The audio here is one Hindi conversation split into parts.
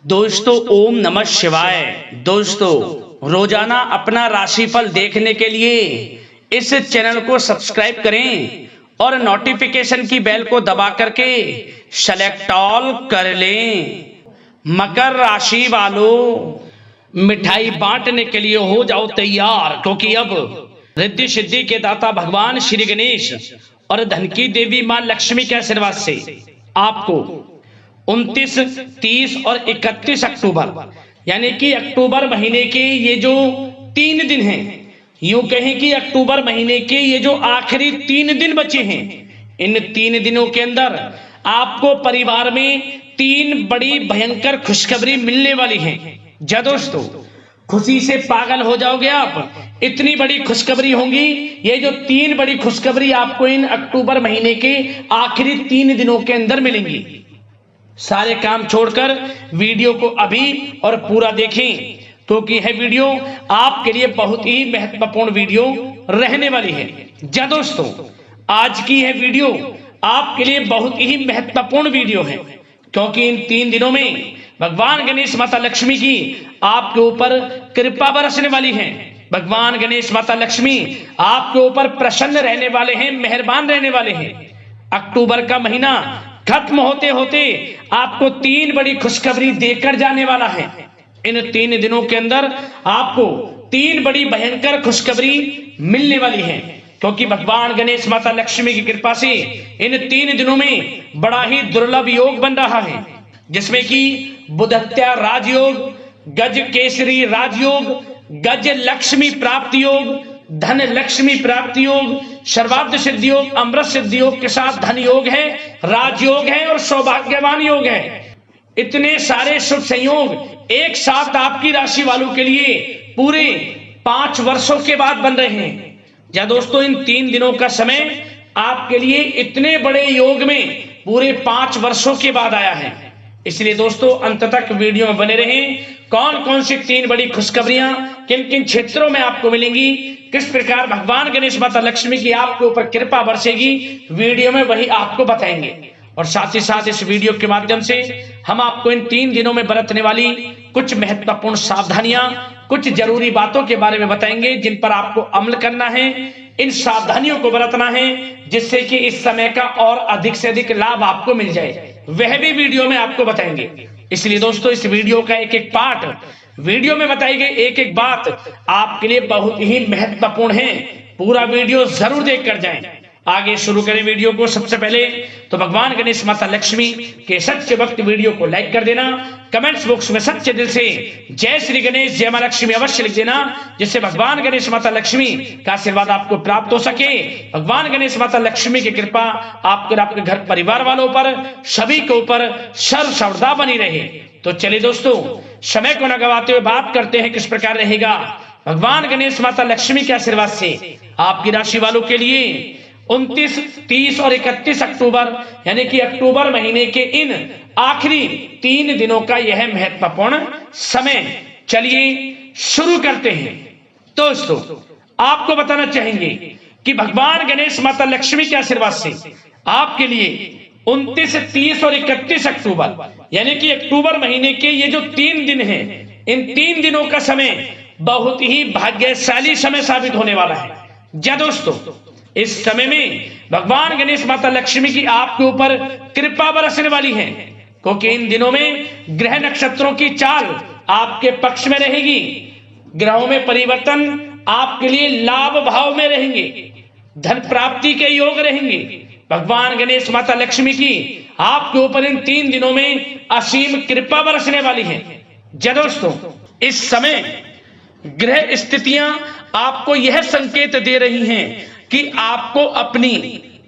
दोस्तों ओम नमः शिवाय। दोस्तों रोजाना अपना राशिफल देखने के लिए इस चैनल को सब्सक्राइब करें और नोटिफिकेशन की बेल को दबा करके सेलेक्ट ऑल कर लें। मकर राशि वालों, मिठाई बांटने के लिए हो जाओ तैयार, क्योंकि अब रिद्धि सिद्धि के दाता भगवान श्री गणेश और धन की देवी मां लक्ष्मी के आशीर्वाद से आपको 29, 30 और 31 अक्टूबर यानी कि अक्टूबर महीने के ये जो 3 दिन हैं, यूं कहें कि अक्टूबर महीने के ये जो आखिरी 3 दिन बचे हैं, इन 3 दिनों के अंदर आपको परिवार में 3 बड़ी भयंकर खुशखबरी मिलने वाली है। जा दोस्तों, खुशी से पागल हो जाओगे आप, इतनी बड़ी खुशखबरी होंगी। ये जो 3 बड़ी खुशखबरी आपको इन अक्टूबर महीने के आखिरी 3 दिनों के अंदर मिलेंगी। सारे काम छोड़कर वीडियो को अभी और पूरा देखें, क्योंकि यह वीडियो आपके लिए बहुत ही महत्वपूर्ण वीडियो रहने वाली है। जा दोस्तों, आज की यह वीडियो आपके लिए बहुत ही महत्वपूर्ण वीडियो है, क्योंकि इन 3 दिनों में भगवान गणेश माता लक्ष्मी की आपके ऊपर कृपा बरसने वाली है। भगवान गणेश माता लक्ष्मी आपके ऊपर प्रसन्न रहने वाले हैं, मेहरबान रहने वाले हैं। अक्टूबर का महीना खत्म होते होते आपको 3 बड़ी खुशखबरी देकर जाने वाला है। इन 3 दिनों के अंदर आपको 3 बड़ी भयंकर खुशखबरी मिलने वाली है, क्योंकि भगवान गणेश माता लक्ष्मी की कृपा से इन 3 दिनों में बड़ा ही दुर्लभ योग बन रहा है, जिसमें कि बुधत्या राजयोग, गज केसरी राजयोग, गज लक्ष्मी प्राप्ति योग, धन लक्ष्मी प्राप्ति योग, सर्वार्थ सिद्धि योग, अमृत सिद्धि योग के साथ धन योग है, राजयोग है और सौभाग्यवान योग है। इतने सारे शुभ संयोग एक साथ आपकी राशि वालों के लिए पूरे 5 वर्षों के बाद बन रहे हैं। या दोस्तों, इन 3 दिनों का समय आपके लिए इतने बड़े योग में पूरे 5 वर्षों के बाद आया है। इसलिए दोस्तों, अंत तक वीडियो में बने रहें। कौन कौन सी 3 बड़ी खुशखबरियां किन किन क्षेत्रों में आपको मिलेंगी, किस प्रकार भगवान गणेश माता लक्ष्मी की आपके ऊपर कृपा बरसेगी, वीडियो में वही आपको बताएंगे। और साथ ही साथ इस वीडियो के माध्यम से हम आपको इन 3 दिनों में बरतने वाली कुछ महत्वपूर्ण सावधानियां, कुछ जरूरी बातों के बारे में बताएंगे, जिन पर आपको अमल करना है, इन सावधानियों को बरतना है, जिससे कि इस समय का और अधिक से अधिक लाभ आपको मिल जाए, वह भी वीडियो में आपको बताएंगे। इसलिए दोस्तों, इस वीडियो का एक एक पार्ट, वीडियो में बताई गई एक एक बात आपके लिए बहुत ही महत्वपूर्ण है। पूरा वीडियो जरूर देख कर जाएं। आगे शुरू करें वीडियो को। सबसे पहले तो भगवान गणेश माता लक्ष्मी के सच्चे भक्त वीडियो को लाइक कर देना, कमेंट्स बॉक्स में सच्चे दिल से जय श्री गणेश, जय मां लक्ष्मी अवश्य लिख देना, जिससे भगवान गणेश माता लक्ष्मी का आशीर्वाद आपको प्राप्त हो सके। भगवान गणेश माता लक्ष्मी की कृपा आपके घर परिवार वालों पर, सभी के ऊपर सर्वदा बनी रहे। तो चलिए दोस्तों, समय को न गवाते हुए बात करते हैं किस प्रकार रहेगा भगवान गणेश माता लक्ष्मी के आशीर्वाद से आपकी राशि वालों के लिए 29, 30 और 31 अक्टूबर यानी कि अक्टूबर महीने के इन आखिरी 3 दिनों का यह महत्वपूर्ण समय। चलिए शुरू करते हैं। दोस्तों, आपको बताना चाहेंगे कि भगवान गणेश माता लक्ष्मी के आशीर्वाद से आपके लिए 29, 30 और 31 अक्टूबर यानी कि अक्टूबर महीने के ये जो 3 दिन हैं, इन 3 दिनों का समय बहुत ही भाग्यशाली समय साबित होने वाला है। जा दोस्तों, इस समय में भगवान गणेश माता लक्ष्मी की आपके ऊपर कृपा बरसने वाली है, क्योंकि इन दिनों में ग्रह नक्षत्रों की चाल आपके पक्ष में रहेगी। ग्रहों में परिवर्तन आपके लिए लाभ भाव में रहेंगे, धन प्राप्ति के योग रहेंगे। भगवान गणेश माता लक्ष्मी की आपके ऊपर इन 3 दिनों में असीम कृपा बरसने वाली है। जा दोस्तों, इस समय ग्रह स्थितियां आपको यह संकेत दे रही हैं कि आपको अपनी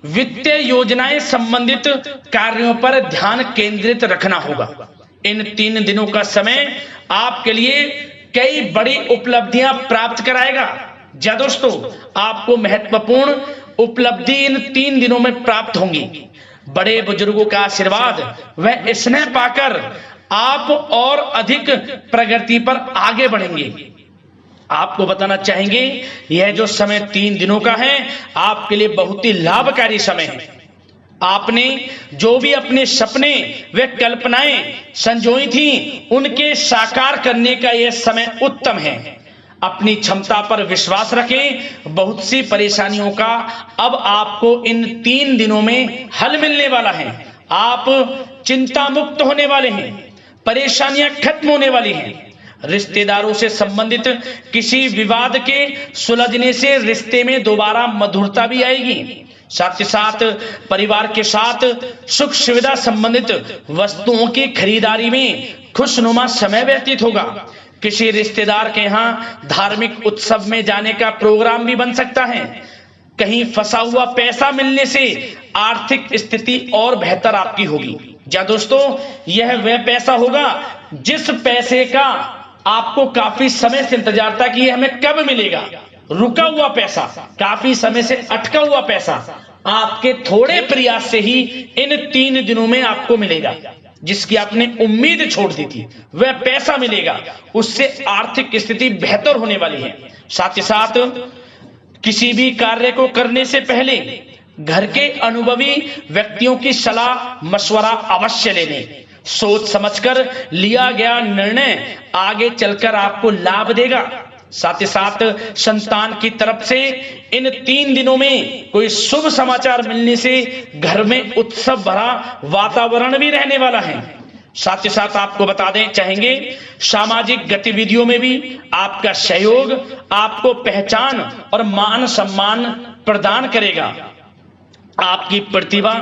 वित्तीय योजनाएं संबंधित कार्यों पर ध्यान केंद्रित रखना होगा। इन 3 दिनों का समय आपके लिए कई बड़ी उपलब्धियां प्राप्त कराएगा। जा दोस्तों, आपको महत्वपूर्ण उपलब्धि इन 3 दिनों में प्राप्त होंगी। बड़े बुजुर्गों का आशीर्वाद वह स्नेह पाकर आप और अधिक प्रगति पर आगे बढ़ेंगे। आपको बताना चाहेंगे, यह जो समय 3 दिनों का है आपके लिए बहुत ही लाभकारी समय है। आपने जो भी अपने सपने व कल्पनाएं संजोई थी, उनके साकार करने का यह समय उत्तम है। अपनी क्षमता पर विश्वास रखें। बहुत सी परेशानियों का अब आपको इन 3 दिनों में हल मिलने वाला है। आप चिंता मुक्त होने वाले हैं। परेशानियां खत्म होने वाली हैं। रिश्तेदारों से संबंधित किसी विवाद के सुलझने से रिश्ते में दोबारा मधुरता भी आएगी। साथ ही साथ परिवार के साथ सुख सुविधा संबंधित वस्तुओं की खरीदारी में खुशनुमा समय व्यतीत होगा। किसी रिश्तेदार के यहाँ धार्मिक उत्सव में जाने का प्रोग्राम भी बन सकता है। कहीं फंसा हुआ पैसा मिलने से आर्थिक स्थिति और बेहतर आपकी होगी। क्या दोस्तों, यह वह पैसा होगा जिस पैसे का आपको काफी समय से इंतजार था कि यह हमें कब मिलेगा। रुका हुआ पैसा, काफी समय से अटका हुआ पैसा आपके थोड़े प्रयास से ही इन 3 दिनों में आपको मिलेगा। जिसकी आपने उम्मीद छोड़ दी थी वह पैसा मिलेगा। उससे आर्थिक स्थिति बेहतर होने वाली है। साथ ही साथ किसी भी कार्य को करने से पहले घर के अनुभवी व्यक्तियों की सलाह मशवरा अवश्य ले लें। सोच समझकर लिया गया निर्णय आगे चलकर आपको लाभ देगा। साथ ही साथ संतान की तरफ से इन 3 दिनों में कोई शुभ समाचार मिलने से घर में उत्सव भरा वातावरण भी रहने वाला है। साथ ही साथ आपको बता दें चाहेंगे, सामाजिक गतिविधियों में भी आपका सहयोग आपको पहचान और मान सम्मान प्रदान करेगा। आपकी प्रतिभा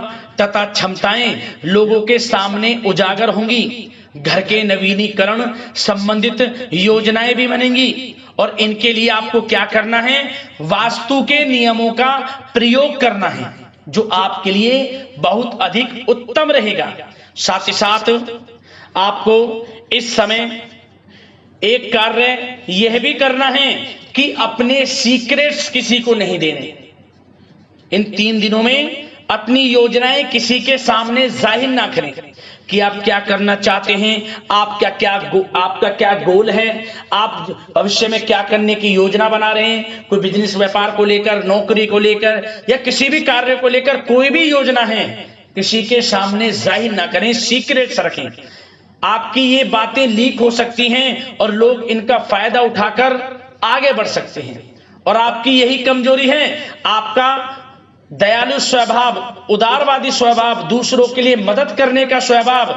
तथा क्षमताएं लोगों के सामने उजागर होंगी। घर के नवीनीकरण संबंधित योजनाएं भी बनेंगी और इनके लिए आपको क्या करना है, वास्तु के नियमों का प्रयोग करना है, जो आपके लिए बहुत अधिक उत्तम रहेगा। साथ ही साथ आपको इस समय एक कार्य यह भी करना है कि अपने सीक्रेट्स किसी को नहीं देने। इन 3 दिनों में अपनी योजनाएं किसी के सामने जाहिर ना करें कि आप क्या करना चाहते हैं, आपका क्या गोल है, आप भविष्य में क्या करने की योजना बना रहे हैं। कोई बिजनेस व्यापार को लेकर, नौकरी को लेकर या किसी भी कार्य को लेकर कोई भी योजना है, किसी के सामने जाहिर ना करें, सीक्रेट्स रखें। आपकी ये बातें लीक हो सकती हैं और लोग इनका फायदा उठाकर आगे बढ़ सकते हैं। और आपकी यही कमजोरी है, आपका दयालु स्वभाव, उदारवादी स्वभाव, दूसरों के लिए मदद करने का स्वभाव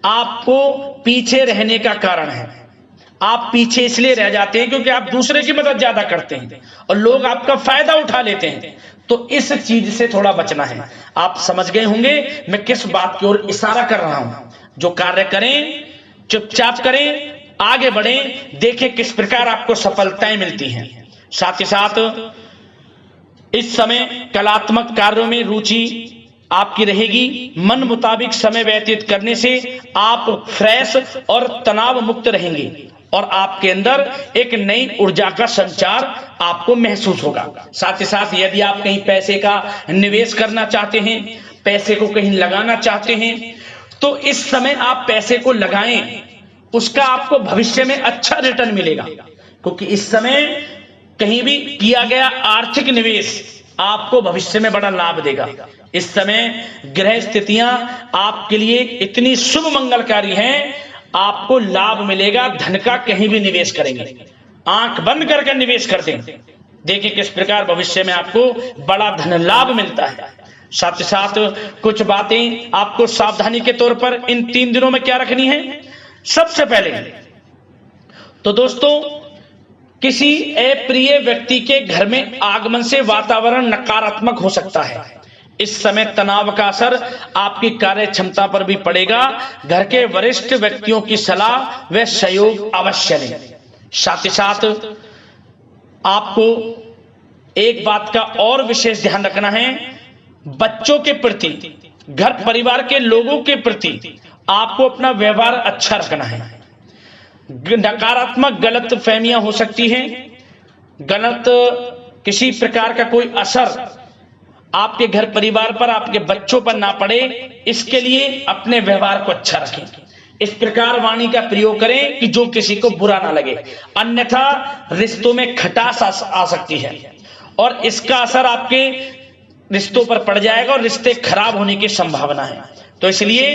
आपको पीछे रहने का कारण है। आप पीछे इसलिए रह जाते हैं क्योंकि आप दूसरे की मदद ज्यादा करते हैं और लोग आपका फायदा उठा लेते हैं। तो इस चीज से थोड़ा बचना है। आप समझ गए होंगे मैं किस बात की ओर इशारा कर रहा हूं। जो कार्य करें चुपचाप करें, आगे बढ़ें, देखें किस प्रकार आपको सफलताएं मिलती हैं। साथ ही साथ इस समय कलात्मक कार्यों में रुचि आपकी रहेगी। मन मुताबिक समय व्यतीत करने से आप फ्रेश और तनाव मुक्त रहेंगे और आपके अंदर एक नई ऊर्जा का संचार आपको महसूस होगा। साथ ही साथ यदि आप कहीं पैसे का निवेश करना चाहते हैं, पैसे को कहीं लगाना चाहते हैं, तो इस समय आप पैसे को लगाएं, उसका आपको भविष्य में अच्छा रिटर्न मिलेगा। क्योंकि इस समय कहीं भी किया गया आर्थिक निवेश आपको भविष्य में बड़ा लाभ देगा। इस समय ग्रह स्थितियां आपके लिए इतनी शुभ मंगलकारी हैं, आपको लाभ मिलेगा। धन का कहीं भी निवेश करेंगे, आंख बंद करके निवेश कर दें, देखिए किस प्रकार भविष्य में आपको बड़ा धन लाभ मिलता है। साथ ही साथ कुछ बातें आपको सावधानी के तौर पर इन 3 दिनों में क्या रखनी है। सबसे पहले तो दोस्तों, किसी अप्रिय व्यक्ति के घर में आगमन से वातावरण नकारात्मक हो सकता है। इस समय तनाव का असर आपकी कार्य क्षमता पर भी पड़ेगा। घर के वरिष्ठ व्यक्तियों की सलाह व सहयोग अवश्य लें। साथ ही साथ आपको एक बात का और विशेष ध्यान रखना है, बच्चों के प्रति, घर परिवार के लोगों के प्रति आपको अपना व्यवहार अच्छा रखना है। नकारात्मक गलत फहमियां हो सकती हैं, गलत किसी प्रकार का कोई असर आपके घर परिवार पर, आपके बच्चों पर ना पड़े, इसके लिए अपने व्यवहार को अच्छा रखें। इस प्रकार वाणी का प्रयोग करें कि जो किसी को बुरा ना लगे, अन्यथा रिश्तों में खटास आ सकती है और इसका असर आपके रिश्तों पर पड़ जाएगा और रिश्ते खराब होने की संभावना है। तो इसलिए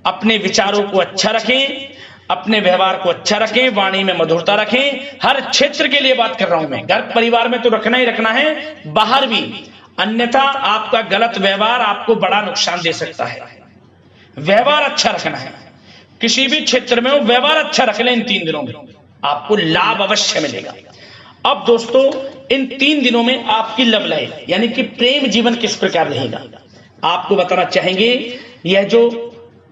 अपने विचारों को अच्छा रखें, अपने व्यवहार को अच्छा रखें, वाणी में मधुरता रखें। हर क्षेत्र के लिए बात कर रहा हूं मैं, घर परिवार में तो रखना ही रखना है, बाहर भी, अन्यथा आपका गलत व्यवहार आपको बड़ा नुकसान दे सकता है। व्यवहार अच्छा रखना है, किसी भी क्षेत्र में हो व्यवहार अच्छा रख लें, इन 3 दिनों में आपको लाभ अवश्य मिलेगा। अब दोस्तों इन 3 दिनों में आपकी लव लाइफ यानी कि प्रेम जीवन किस प्रकार रहेगा आपको बताना चाहेंगे। यह जो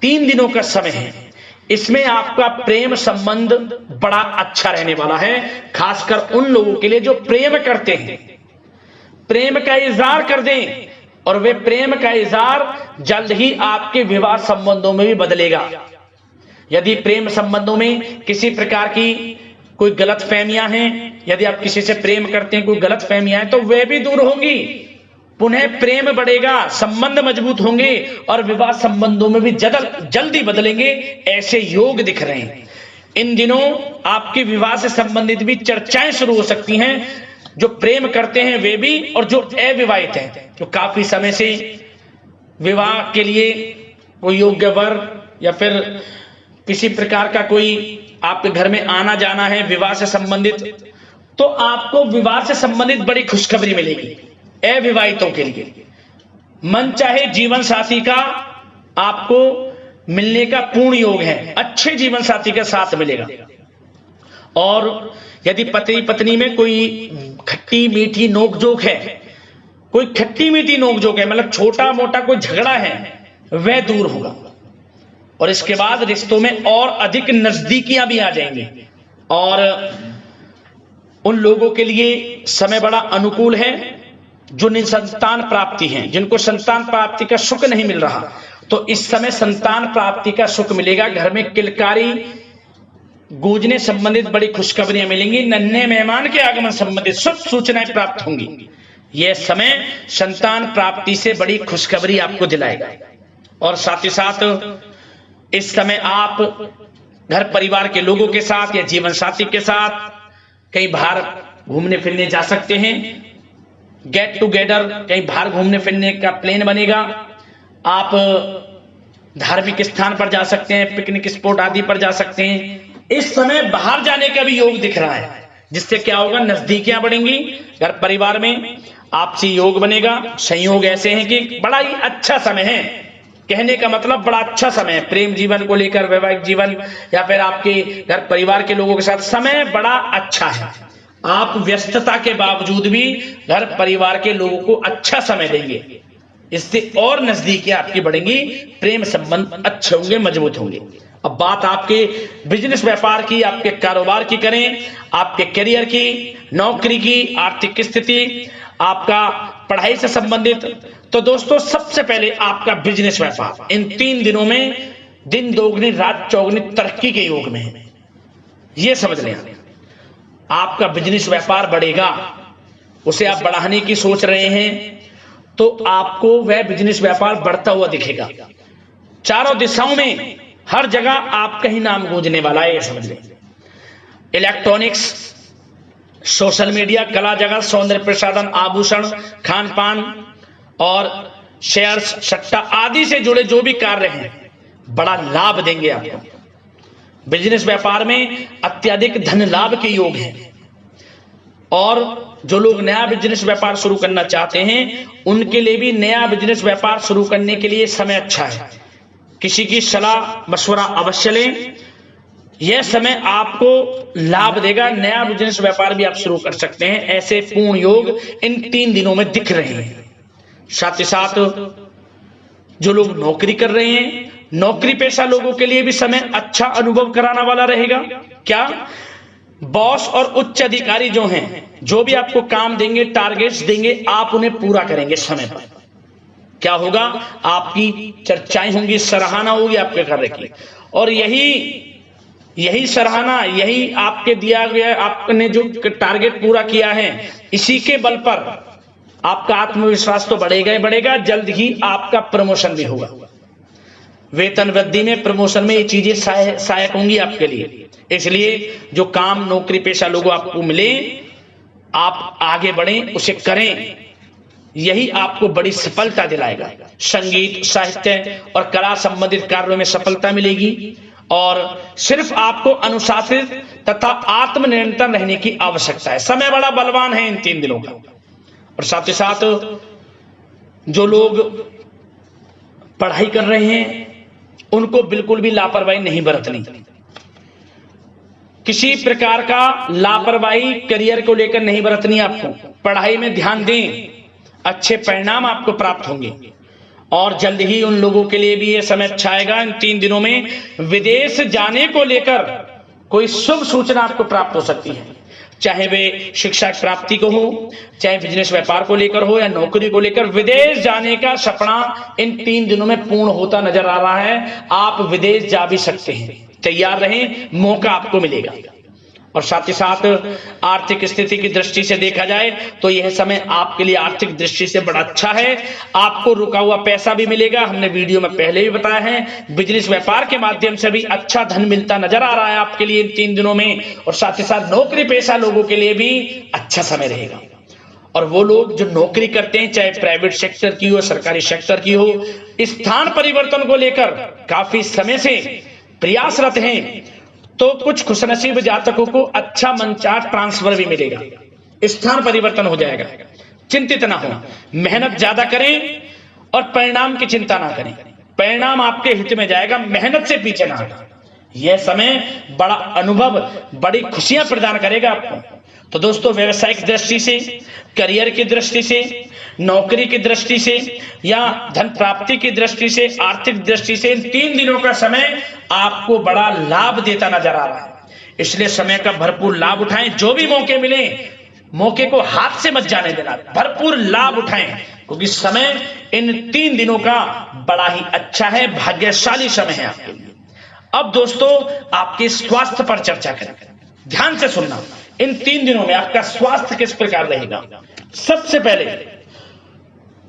3 दिनों का समय है इसमें आपका प्रेम संबंध बड़ा अच्छा रहने वाला है, खासकर उन लोगों के लिए जो प्रेम करते हैं। प्रेम का इजहार कर दें और वे प्रेम का इजहार जल्द ही आपके विवाह संबंधों में भी बदलेगा। यदि प्रेम संबंधों में किसी प्रकार की कोई गलत फहमियां हैं, यदि आप किसी से प्रेम करते हैं कोई गलत फहमियां हैं तो वे भी दूर होंगी, पुनः प्रेम बढ़ेगा, संबंध मजबूत होंगे और विवाह संबंधों में भी जल्दी बदलेंगे, ऐसे योग दिख रहे हैं। इन दिनों आपके विवाह से संबंधित भी चर्चाएं शुरू हो सकती हैं, जो प्रेम करते हैं वे भी और जो अविवाहित हैं, जो काफी समय से विवाह के लिए कोई योग्य वर या फिर किसी प्रकार का कोई आपके घर में आना जाना है विवाह से संबंधित, तो आपको विवाह से संबंधित बड़ी खुशखबरी मिलेगी। अविवाहितों के लिए मन चाहे जीवन साथी का आपको मिलने का पूर्ण योग है, अच्छे जीवन साथी के साथ मिलेगा। और यदि पति पत्नी में कोई खट्टी मीठी नोकझोंक है, कोई खट्टी मीठी नोकझोंक है, मतलब छोटा मोटा कोई झगड़ा है, वह दूर होगा और इसके बाद रिश्तों में और अधिक नजदीकियां भी आ जाएंगी। और उन लोगों के लिए समय बड़ा अनुकूल है जो निसंतान प्राप्ति है, जिनको संतान प्राप्ति का सुख नहीं मिल रहा, तो इस समय संतान प्राप्ति का सुख मिलेगा। घर में किलकारी गूंजने संबंधित बड़ी खुशखबरियां मिलेंगी, नन्हे मेहमान के आगमन संबंधित शुभ सूचनाएं प्राप्त होंगी। यह समय संतान प्राप्ति से बड़ी खुशखबरी आपको दिलाएगा। और साथ ही साथ इस समय आप घर परिवार के लोगों के साथ या जीवन साथी के साथ कहीं बाहर घूमने फिरने जा सकते हैं, गेट टुगेदर कहीं बाहर घूमने फिरने का प्लान बनेगा। आप धार्मिक स्थान पर जा सकते हैं, पिकनिक स्पॉट आदि पर जा सकते हैं। इस समय बाहर जाने का भी योग दिख रहा है, जिससे क्या होगा, नजदीकियां बढ़ेंगी, घर परिवार में आपसी योग बनेगा। संयोग ऐसे हैं कि बड़ा ही अच्छा समय है, कहने का मतलब बड़ा अच्छा समय है प्रेम जीवन को लेकर, वैवाहिक जीवन या फिर आपके घर परिवार के लोगों के साथ समय बड़ा अच्छा है। आप व्यस्तता के बावजूद भी घर परिवार के लोगों को अच्छा समय देंगे, इससे और नजदीकियां आपकी बढ़ेंगी, प्रेम संबंध अच्छे होंगे, मजबूत होंगे। अब बात आपके बिजनेस व्यापार की, आपके कारोबार की करें, आपके करियर की, नौकरी की, आर्थिक स्थिति, आपका पढ़ाई से संबंधित, तो दोस्तों सबसे पहले आपका बिजनेस व्यापार इन 3 दिनों में दिन दोगुनी रात चौगुनी तरक्की के योग में है, यह समझ लें। आपका बिजनेस व्यापार बढ़ेगा, उसे आप बढ़ाने की सोच रहे हैं तो आपको वह बिजनेस व्यापार बढ़ता हुआ दिखेगा। चारों दिशाओं में हर जगह आपका ही नाम गूंजने वाला है, यह समझ लें। इलेक्ट्रॉनिक्स, सोशल मीडिया, कला जगत, सौंदर्य प्रसाधन, आभूषण, खान पान और शेयर्स, सट्टा आदि से जुड़े जो भी कार्य हैं बड़ा लाभ देंगे आपको। बिजनेस व्यापार में अत्यधिक धन लाभ के योग हैं और जो लोग नया बिजनेस व्यापार शुरू करना चाहते हैं उनके लिए भी नया बिजनेस व्यापार शुरू करने के लिए समय अच्छा है। किसी की सलाह मशवरा अवश्य लें, यह समय आपको लाभ देगा, नया बिजनेस व्यापार भी आप शुरू कर सकते हैं। ऐसे पूर्ण योग इन 3 दिनों में दिख रहे हैं। साथ ही साथ जो लोग नौकरी कर रहे हैं, नौकरी पेशा लोगों के लिए भी समय अच्छा अनुभव कराने वाला रहेगा। क्या बॉस और उच्च अधिकारी जो हैं, जो भी आपको काम देंगे, टारगेट्स देंगे, आप उन्हें पूरा करेंगे समय पर। क्या होगा, आपकी चर्चाएं होंगी, सराहना होगी आपके कार्य की, और यही सराहना, यही आपके दिया गया, आपने जो टारगेट पूरा किया है, इसी के बल पर आपका आत्मविश्वास तो बढ़ेगा ही बढ़ेगा। जल्द ही आपका प्रमोशन भी होगा, वेतन वृद्धि में, प्रमोशन में ये चीजें सहायक होंगी आपके लिए। इसलिए जो काम नौकरी पेशा लोगों आपको मिले, आप आगे बढ़ें, उसे करें। यही आपको बड़ी सफलता दिलाएगा। संगीत, साहित्य और कला संबंधित कार्यों में सफलता मिलेगी और सिर्फ आपको अनुशासित तथा आत्मनियंत्रण रहने की आवश्यकता है। समय बड़ा बलवान है इन 3 दिनों का। और साथ ही साथ जो लोग पढ़ाई कर रहे हैं उनको बिल्कुल भी लापरवाही नहीं बरतनी। किसी प्रकार का लापरवाही करियर को लेकर नहीं बरतनी। आपको पढ़ाई में ध्यान दें, अच्छे परिणाम आपको प्राप्त होंगे। और जल्द ही उन लोगों के लिए भी ये समय अच्छा आएगा। इन 3 दिनों में विदेश जाने को लेकर कोई शुभ सूचना आपको प्राप्त हो सकती है, चाहे वे शिक्षा प्राप्ति को हो, चाहे बिजनेस व्यापार को लेकर हो या नौकरी को लेकर। विदेश जाने का सपना इन 3 दिनों में पूर्ण होता नजर आ रहा है। आप विदेश जा भी सकते हैं, तैयार रहें, मौका आपको मिलेगा। और साथ ही साथ आर्थिक स्थिति की दृष्टि से देखा जाए तो यह समय आपके लिए आर्थिक दृष्टि से बड़ा अच्छा है। आपको रुका हुआ पैसा भी मिलेगा, हमने वीडियो में पहले भी बताया है। बिजनेस व्यापार के माध्यम से भी अच्छा धन मिलता नजर आ रहा है आपके लिए इन 3 दिनों में। और साथ ही साथ नौकरी पेशा लोगों के लिए भी अच्छा समय रहेगा। और वो लोग जो नौकरी करते हैं, चाहे प्राइवेट सेक्टर की हो, सरकारी सेक्टर की हो, स्थान परिवर्तन को लेकर काफी समय से प्रयासरत हैं, तो कुछ खुशनसीब जातकों को अच्छा मंचाट ट्रांसफर भी मिलेगा, स्थान परिवर्तन हो जाएगा। चिंतित ना हो, मेहनत ज्यादा करें और परिणाम की चिंता ना करें। परिणाम आपके हित में जाएगा, मेहनत से पीछे ना हटें। यह समय बड़ा अनुभव, बड़ी खुशियां प्रदान करेगा आपको। तो दोस्तों, व्यवसायिक दृष्टि से, करियर की दृष्टि से, नौकरी की दृष्टि से या धन प्राप्ति की दृष्टि से, आर्थिक दृष्टि से इन 3 दिनों का समय आपको बड़ा लाभ देता नजर आ रहा है। इसलिए समय का भरपूर लाभ उठाएं। जो भी मौके मिले, मौके को हाथ से मत जाने देना, भरपूर लाभ उठाएं, क्योंकि समय इन 3 दिनों का बड़ा ही अच्छा है, भाग्यशाली समय है आपके लिए। अब दोस्तों, आपके स्वास्थ्य पर चर्चा करें। ध्यान से सुनना, इन 3 दिनों में आपका स्वास्थ्य किस प्रकार रहेगा। सबसे पहले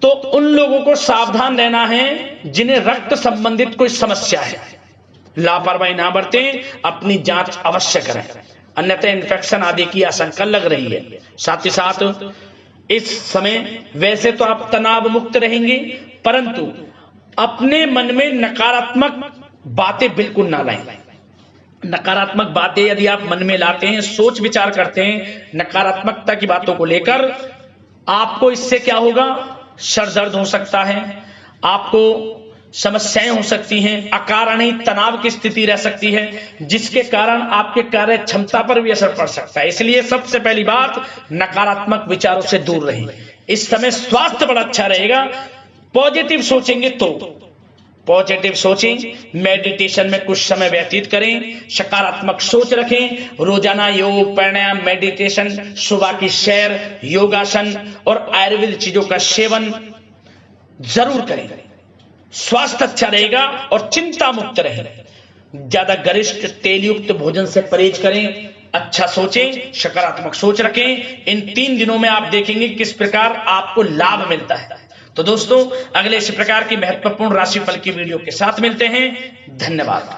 तो उन लोगों को सावधान रहना है जिन्हें रक्त संबंधित कोई समस्या है। लापरवाही ना बरतें, अपनी जांच अवश्य करें, अन्यथा इन्फेक्शन आदि की आशंका लग रही है। साथ ही साथ इस समय वैसे तो आप तनाव मुक्त रहेंगे, परंतु अपने मन में नकारात्मक बातें बिल्कुल ना लाएं। नकारात्मक बातें यदि आप मन में लाते हैं, सोच विचार करते हैं नकारात्मकता की बातों को लेकर, आपको इससे क्या होगा, सर दर्द हो सकता है, आपको समस्याएं हो सकती हैं, अकारणीय तनाव की स्थिति रह सकती है, जिसके कारण आपके कार्य क्षमता पर भी असर पड़ सकता है। इसलिए सबसे पहली बात, नकारात्मक विचारों से दूर रहें। इस समय स्वास्थ्य बड़ा अच्छा रहेगा। पॉजिटिव सोचेंगे तो पॉजिटिव सोचें, मेडिटेशन में कुछ समय व्यतीत करें, सकारात्मक सोच रखें, रोजाना योग, प्राणायाम, मेडिटेशन, सुबह की सैर, योगासन और आयुर्वेद चीजों का सेवन जरूर करें। स्वास्थ्य अच्छा रहेगा और चिंता मुक्त रहें। ज्यादा गरिष्ठ तेलयुक्त भोजन से परहेज करें, अच्छा सोचें, सकारात्मक सोच रखें। इन 3 दिनों में आप देखेंगे किस प्रकार आपको लाभ मिलता है। तो दोस्तों, अगले इस प्रकार की महत्वपूर्ण राशिफल की वीडियो के साथ मिलते हैं। धन्यवाद।